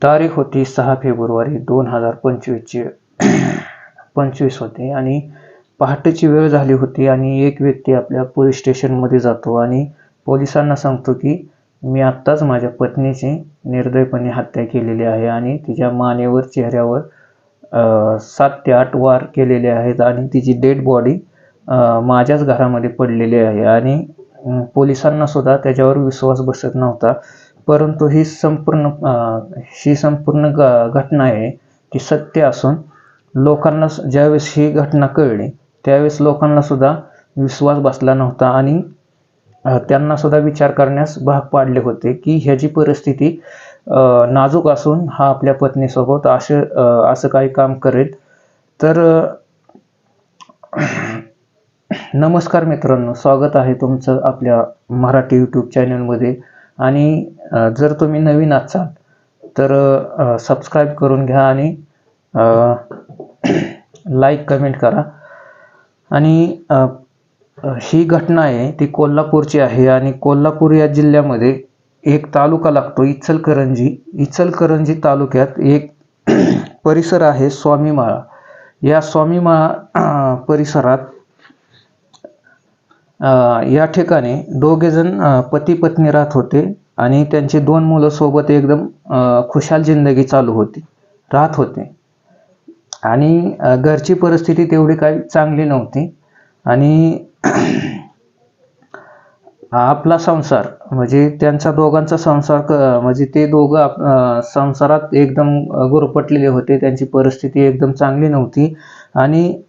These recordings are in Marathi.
तारीख होती 6 फेब्रुवारी 2025 होते आणि पहाटेची वेळ झाली होती आणि एक व्यक्ती आपल्या पोलीस स्टेशनमध्ये जातो आणि पोलिसांना सांगतो की मी आत्ताच माझ्या पत्नीची निर्दयपणे हत्या केलेली आहे आणि तिच्या मानेवर चेहऱ्यावर 7 ते 8 वार केलेले आहेत आणि तिची डेड बॉडी माझ्याच घरामध्ये पडलेली आहे. आणि पोलिसांना सुद्धा त्याच्यावर विश्वास बसत नव्हता. परंतु ही संपूर्ण घटना आहे ती सत्य असून लोकांना ज्यावेळेस ही घटना कळली त्यावेळेस लोकांना सुद्धा विश्वास बसला नव्हता आणि त्यांना सुद्धा विचार करण्यास भाग पाडले होते की ह्याची परिस्थिती नाजूक असून हा आपल्या पत्नीसोबत असं काही काम करेल. तर नमस्कार मित्रांनो, स्वागत आहे तुमचं आपल्या मराठी यूट्यूब चॅनलमध्ये. आणि जर तुम्ही नवीन असाल तर सबस्क्राईब करून घ्या आणि लाईक कमेंट करा. आणि ही घटना आहे ती कोल्हापूरची आहे आणि कोल्हापूर या जिल्ह्यामध्ये एक तालुका लागतो इचलकरंजी तालुक्यात एक परिसर आहे स्वामीमाळा. या स्वामीमाळा परिसरात या ठिकाणी दोघेजण पती पत्नी राहत होते आणि त्यांची 2 मुलं सोबत एकदम खुशाल जिंदगी राहत होते. आणि घरची परिस्थिती तेवढी काही चांगली नव्हती आणि आपला संसार म्हणजे त्यांचा दोघांचा संसार म्हणजे ते दोघं संसारात एकदम गुरफटलेले होते. त्यांची परिस्थिती एकदम चांगली नव्हती आणि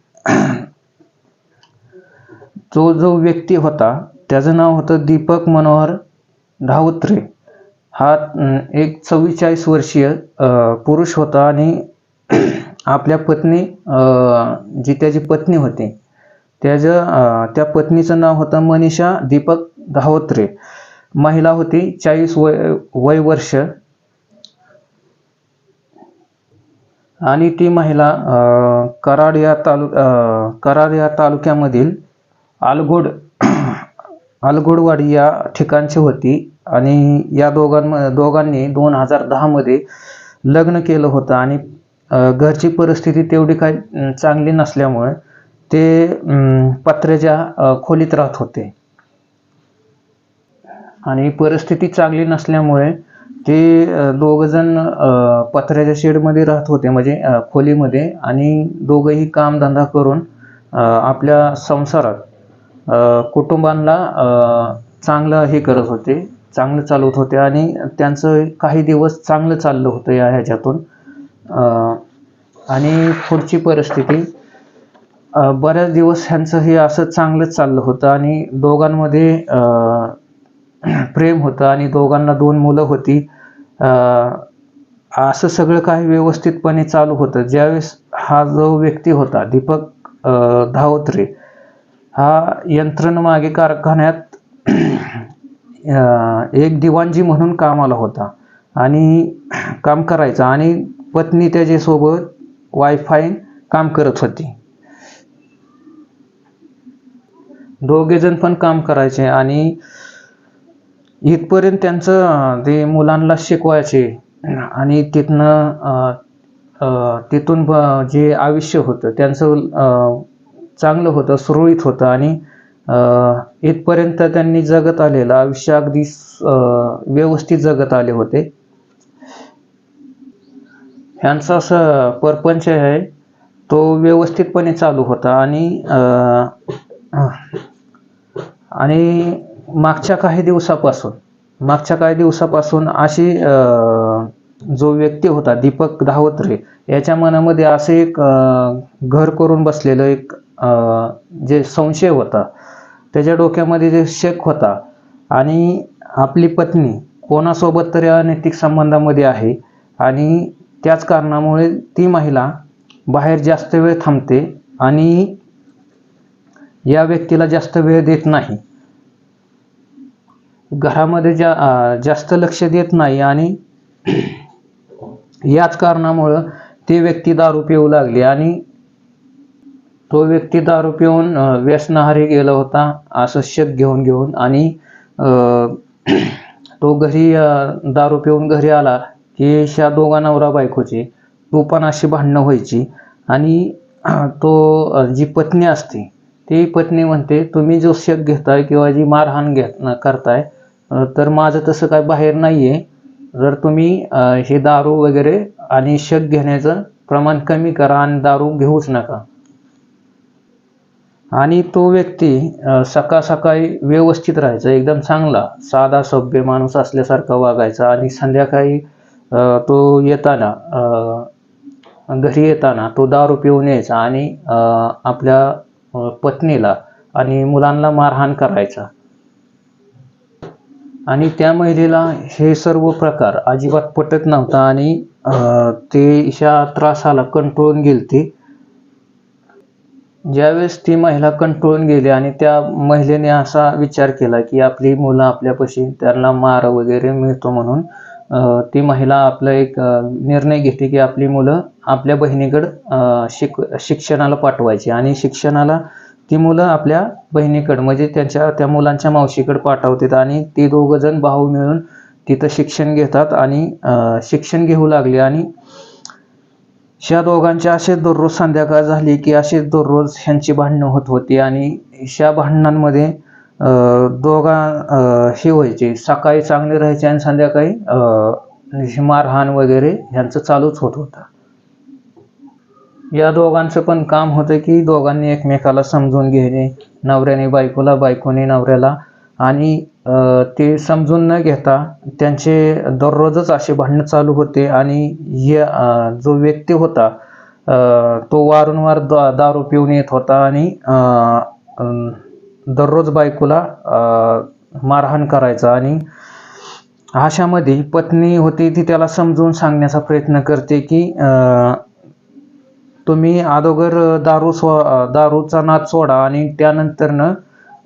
जो व्यक्ती होता त्याचं नाव होतं दीपक मनोहर धावत्रे. हा एक 44 वर्षीय पुरुष होता आणि आपल्या पत्नी जी त्याची पत्नी होती त्या पत्नीचं नाव होतं मनीषा दीपक धावत्रे. महिला होती 40 वय वर्ष आणि ती महिला कराड या तालुक्यामधील अलगोडवाडी या ठिकाणची होती. आणि या दोघांनी 2010 मध्ये लग्न केलं होतं आणि घरची परिस्थिती तेवढी काही चांगली नसल्यामुळे ते पत्र्याच्या खोलीत राहत होते. आणि परिस्थिती चांगली नसल्यामुळे ते दोघंजण पत्र्याच्या शेडमध्ये राहत होते म्हणजे खोलीमध्ये. आणि दोघंही कामधंदा करून आपल्या संसारात कुटुंबांना चांगलं हे करत होते, चांगलं चालवत होते आणि त्यांचं काही दिवस चांगलं चाललं होतं या ह्याच्यातून. आणि पुढची परिस्थिती बऱ्याच दिवस ह्यांचं हे असं चांगलंच चाललं होतं आणि दोघांमध्ये प्रेम होतं आणि दोघांना 2 मुलं होती. असं सगळं काही व्यवस्थितपणे चालू होतं. ज्यावेळेस हा जो व्यक्ती होता दीपक धावत्रे हा यंत्रणमागे कारखान्यात एक दिवाणजी म्हणून कामाला होता आणि काम करायचा आणि पत्नी त्याच्यासोबत वायफाय काम करत होती. दोघेजण पण काम करायचे आणि इथपर्यंत त्यांचं ते मुलांना शिकवायचे आणि तिथून जे आयुष्य होतं त्यांचं चांगलं होतं, सुरळीत होतं आणि इथपर्यंत त्यांनी जगत आलेलं आयुष्य अगदी व्यवस्थित जगत आले होते. ह्यांचा असं परपंच आहे तो व्यवस्थितपणे चालू होता. आणि मागच्या काही दिवसापासून अशी जो व्यक्ती होता दीपक धावत्रे याच्या मनामध्ये असे एक घर करून बसलेलं एक जे संशय होता, त्याच्या डोक्यामध्ये जे शक होता आणि आपली पत्नी कोणासोबत तरी अनैतिक संबंधामध्ये आहे आणि त्याच कारणामुळे ती महिला बाहेर जास्त वेळ थांबते आणि या व्यक्तीला जास्त वेळ देत नाही, घरामध्ये जास्त लक्ष देत नाही आणि याच कारणामुळं ती व्यक्ती दारू पिऊ लागली आणि तो व्यक्ती दारू पिऊन व्यसनाहारी गेला होता असं शक घेऊन आणि तो घरी दारू पिऊन घरी आला की ह्या दोघा नवरा बायकोची पण अशी भांडणं व्हायची आणि जी पत्नी असते ती पत्नी म्हणते, तुम्ही जो शेक घेताय किंवा जी मारहाण करताय, तर माझं तसं काय बाहेर नाहीये. जर तुम्ही हे दारू वगैरे आणि शेक घेण्याचं प्रमाण कमी करा आणि दारू घेऊच नका. आणि तो व्यक्ती सकाळ सकाळी व्यवस्थित राहायचा, एकदम चांगला साधा सभ्य माणूस असल्यासारखा वागायचा आणि संध्याकाळी तो येताना घरी येताना तो दारू पिऊन यायचा आणि आपल्या पत्नीला आणि मुलांना मारहाण करायचा. आणि त्या महिलेला हे सर्व प्रकार अजिबात पटत नव्हता आणि ते ह्या त्रासाला कंटाळून गेलती. ज्यावेळेस ती महिला कंटाळून गेली आणि त्या महिलेने असा विचार केला की आपली मुलं आपल्यापाशी, त्यांना मार वगैरे मिळतो म्हणून ती महिला आपला एक निर्णय घेते की आपली मुलं आपल्या बहिणीकडं शिक्षणाला पाठवायची आणि शिक्षणाला ती मुलं आपल्या बहिणीकडं म्हणजे त्या मुलांच्या मावशीकडे पाठवतात आणि ती दोघं जण भाऊ मिळून तिथं शिक्षण घेतात आणि शिक्षण घेऊ लागले. आणि ह्या दोघांचे असे दररोज संध्याकाळ झाली की असे दररोज ह्यांची भांडणं होत होती आणि ह्या भांडणांमध्ये हे व्हायचे, सकाळी चांगले राहायचे आणि संध्याकाळी मारहाण वगैरे ह्यांचं चालूच होत होतं. या दोघांचं पण काम होतं की दोघांनी एकमेकाला समजून घेणे, नवऱ्याने बायकोला, बायकोने नवऱ्याला. आणि ते समजून न घेता त्यांचे दररोजच असे भांडणं चालू होते. आणि जो व्यक्ती होता तो वारंवार दारू पिऊन येत होता आणि दररोज बायकोला मारहाण करायचा. आणि अशामध्ये पत्नी होती ती त्याला समजून सांगण्याचा प्रयत्न करते की तुम्ही अगोदर दारूचा नाद सोडा आणि त्यानंतरनं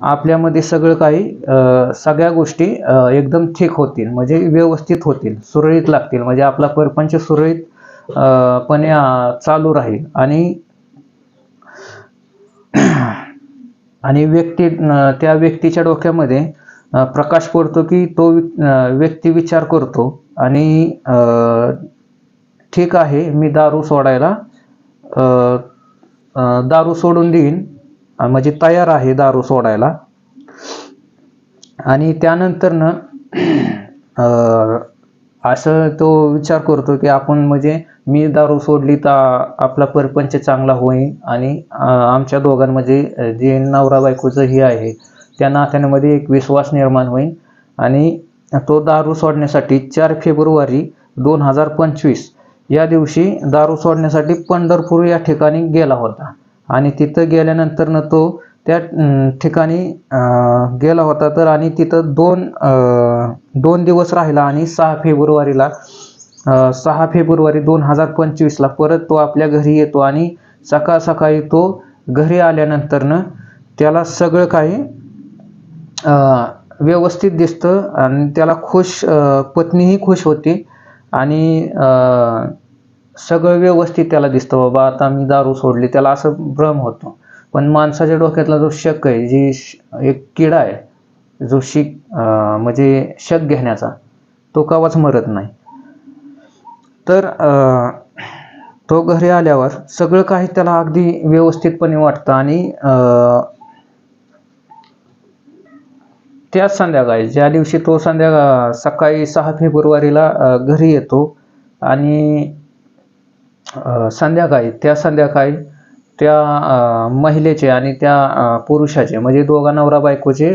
आपल्यामध्ये सगळं काही सगळ्या गोष्टी एकदम ठीक होतील, म्हणजे व्यवस्थित होतील, सुरळीत लागतील, म्हणजे आपला परपंच सुरळीत पणे चालू राहील. आणि त्या व्यक्तीच्या डोक्यामध्ये प्रकाश पडतो की तो व्यक्ती विचार करतो आणि ठीक आहे, मी दारू सोडून देईन, म्हणजे तयार आहे दारू सोडायला. आणि त्यानंतरनं असं तो विचार करतो की आपण म्हणजे मी दारू सोडली तर आपला परपंच चांगला होईल आणि आमच्या दोघांमध्ये जे नवरा बायकोचं हे आहे त्या नात्यांमध्ये एक विश्वास निर्माण होईल. आणि तो दारू सोडण्यासाठी 4 फेब्रुवारी 2025 या दिवशी दारू सोडण्यासाठी पंढरपूर या ठिकाणी गेला होता. आणि तिथं गेल्यानंतरनं तो त्या ठिकाणी गेला होता तर आणि तिथं 2 दिवस राहिला आणि 6 फेब्रुवारी 2025ला परत तो आपल्या घरी येतो. आणि सकाळ सकाळी तो घरी आल्यानंतरनं त्याला सगळं काही व्यवस्थित दिसतं आणि त्याला पत्नीही खुश होती आणि सगळं व्यवस्थित त्याला दिसतं, बाबा आता मी दारू सोडली, त्याला असं भ्रम होतो. पण माणसाच्या डोक्यातला जो शक आहे, जी एक किडा आहे, जो म्हणजे शक घेण्याचा, तो कवाच मरत नाही. तर तो घरी आल्यावर सगळं काही त्याला अगदी व्यवस्थितपणे वाटतं. आणि त्याच संध्याकाळी ज्या दिवशी तो सकाळी 6 फेब्रुवारीला घरी येतो आणि संध्याकाळी त्या महिलेचे आणि त्या पुरुषाचे म्हणजे दोघा नवरा बायकोचे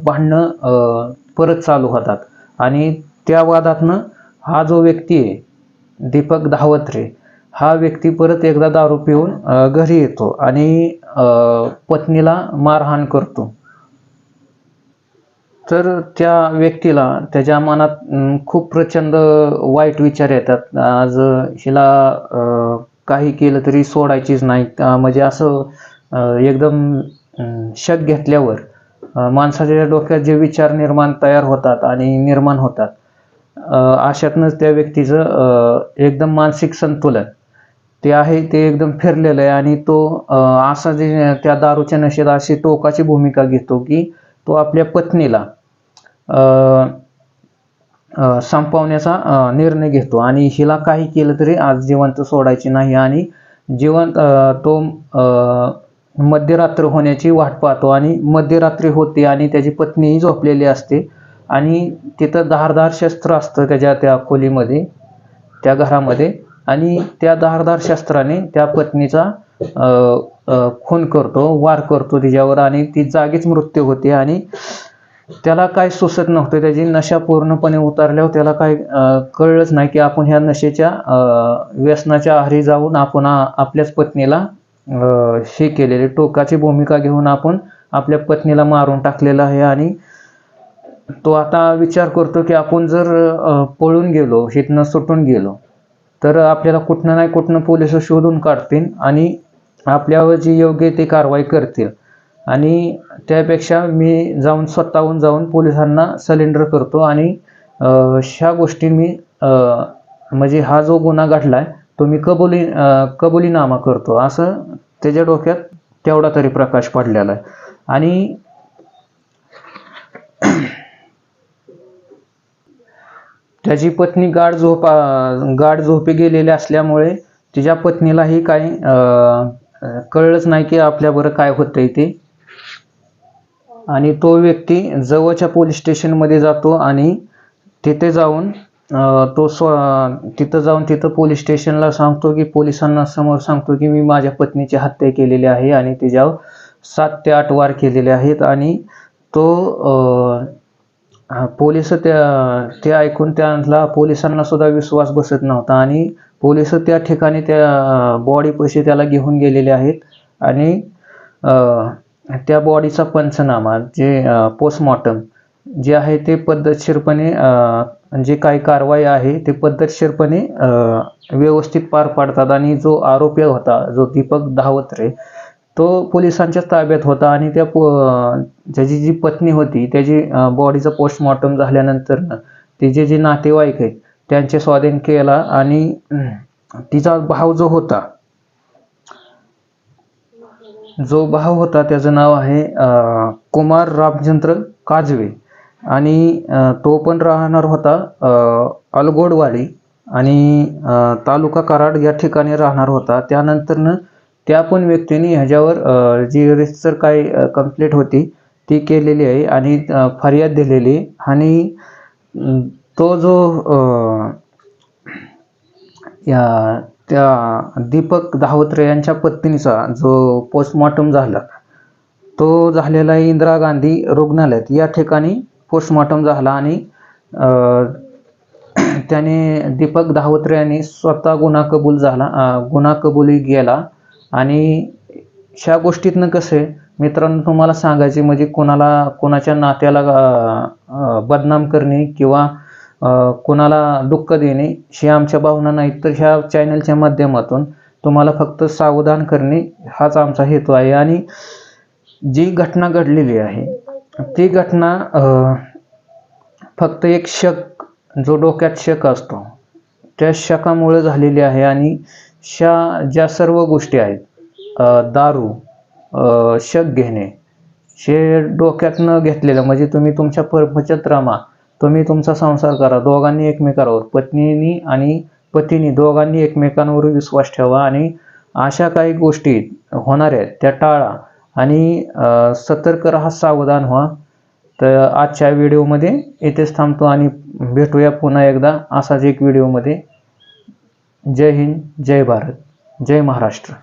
भांडणं परत चालू होतात. आणि त्या वादातनं हा जो व्यक्ती आहे दीपक धावत्रे, हा व्यक्ती परत एकदा दारू पिऊन घरी येतो आणि पत्नीला मारहाण करतो. तर त्या व्यक्तीला त्याच्या मनात खूप प्रचंड वाईट विचार येतात, आज हिला काही केलं तरी सोडायचीच नाही, म्हणजे असं एकदम शक घेतल्यावर माणसाच्या डोक्यात जे विचार निर्माण होतात अशातनंच त्या व्यक्तीचं एकदम मानसिक संतुलन ते एकदम फिरलेलं आहे. आणि तो असा जे त्या दारूच्या नशेत अशी टोकाची भूमिका घेतो की तो आपल्या पत्नीला संपवण्याचा निर्णय घेतो आणि हिला काही केलं तरी आज जिवंत सोडायची नाही आणि जिवंत तो मध्यरात्र होण्याची वाट पाहतो आणि मध्यरात्री होते आणि त्याची पत्नीही झोपलेली असते आणि तिथं धारदार शस्त्र असतं त्या खोलीमध्ये, त्या घरामध्ये, आणि त्या धारदार शस्त्राने त्या पत्नीचा खून करतो, वार करतो तिच्यावर आणि ती जागीच मृत्यू होते आणि त्याला काय सुचत नव्हतं. त्याची नशा पूर्णपणे उतरल्यावर त्याला काय कळलंच नाही की आपण ह्या नशेच्या व्यसनाच्या आहारी जाऊन आपण आपल्याच पत्नीला हे केलेले, टोकाची भूमिका घेऊन आपण आपल्या पत्नीला मारून टाकलेलं आहे आणि तो आता विचार करतो की आपण जर पळून गेलो, हितनं सुटून गेलो तर आपल्याला कुठनं नाही कुठनं पोलिस शोधून काढतील आणि आपल्यावर जी योग्य ती कारवाई करतील आणि त्यापेक्षा मी स्वतःहून जाऊन पोलिसांना सरेंडर करतो आणि ह्या गोष्टी मी म्हणजे हा जो गुन्हा घडला आहे तो मी कबुलीनामा करतो, असं त्याच्या डोक्यात तेवढा तरी प्रकाश पडलेला आहे. आणि त्याची पत्नी गाढ झोपी गेलेली असल्यामुळे तिच्या पत्नीलाही काही कळलंच नाही की आपल्याबरोबर काय होतंय ते. आणि तो व्यक्ती जवळच्या पोलीस स्टेशनमध्ये जातो आणि तिथे जाऊन तिथं पोलीस स्टेशनला सांगतो की पोलिसांना समोर सांगतो की मी माझ्या पत्नीची हत्या केलेली आहे आणि तिच्यावर 7 ते 8 वार केलेले आहेत आणि तो पोलिस ते ऐकून त्यांना पोलिसांना सुद्धा विश्वास बसत नव्हता आणि पोलिस त्या ठिकाणी त्या बॉडीपाशी त्याला घेऊन गेलेले आहेत आणि त्या बॉडीचा पंचनामा जे पोस्टमॉर्टम जे आहे ते पद्धतशीरपणे जे काही कारवाई आहे ते पद्धतशीरपणे व्यवस्थित पार पाडतात आणि जो आरोपी होता जो दीपक धावत्रे तो पोलिसांच्या ताब्यात होता आणि त्याची जी पत्नी होती त्याची बॉडीचा पोस्टमॉर्टम झाल्यानंतर तिचे जे नातेवाईक आहेत त्यांचे स्वाधीन केला आणि तिचा भाऊ जो भाऊ होता त्याचं नाव आहे कुमार रामचंद्र काजवे आणि तो पण राहणार होता अलगोडवाडी आणि तालुका कराड या ठिकाणी राहणार होता. त्यानंतरनं त्या पण व्यक्तीने ह्याच्यावर जी रितसर काही कंप्लेंट होती ती केलेली आहे आणि फरियाद दिलेली आणि तो जो त्या दीपक धावत्रे यांच्या पत्नीचा जो पोस्टमॉर्टम झाला तो झालेला इंदिरा गांधी रुग्णालयात या ठिकाणी पोस्टमॉर्टम झाला आणि त्याने दीपक धावत्रे यांनी स्वतः गुन्हा कबुली गेला आणि ह्या गोष्टीतनं कसं आहे मित्रांनो तुम्हाला सांगायचे म्हणजे कोणाच्या नात्याला बदनाम करणे किंवा कोणाला दुःख देणे हे आमच्या भावना नाहीत, तर ह्या चॅनलच्या माध्यमातून तुम्हाला फक्त सावधान करणे हाच आमचा हेतू आहे. आणि जी घटना घडलेली आहे ती घटना फक्त एक शक, जो डोक्यात शक असतो त्या शकामुळे झालेली आहे आणि ज्या सर्व गोष्टी आहेत दारू, शक घेणे हे डोक्यात न घेतलेलं म्हणजे तुम्ही तुमच्या परपंचात राहा, तुम्ही तुमचा संसार करा, दोघांनी एकमेकांवर पत्नीनी आणि पतीनी दोघांनी एकमेकांवर विश्वास ठेवा आणि अशा काही गोष्टी होणाऱ्या त्या टाळा आणि सतर्क राहा, सावधान व्हा. तर आजच्या व्हिडिओमध्ये इथेच थांबतो आणि भेटूया पुन्हा एकदा असाच एक व्हिडिओमध्ये. जय हिंद, जय भारत, जय महाराष्ट्र.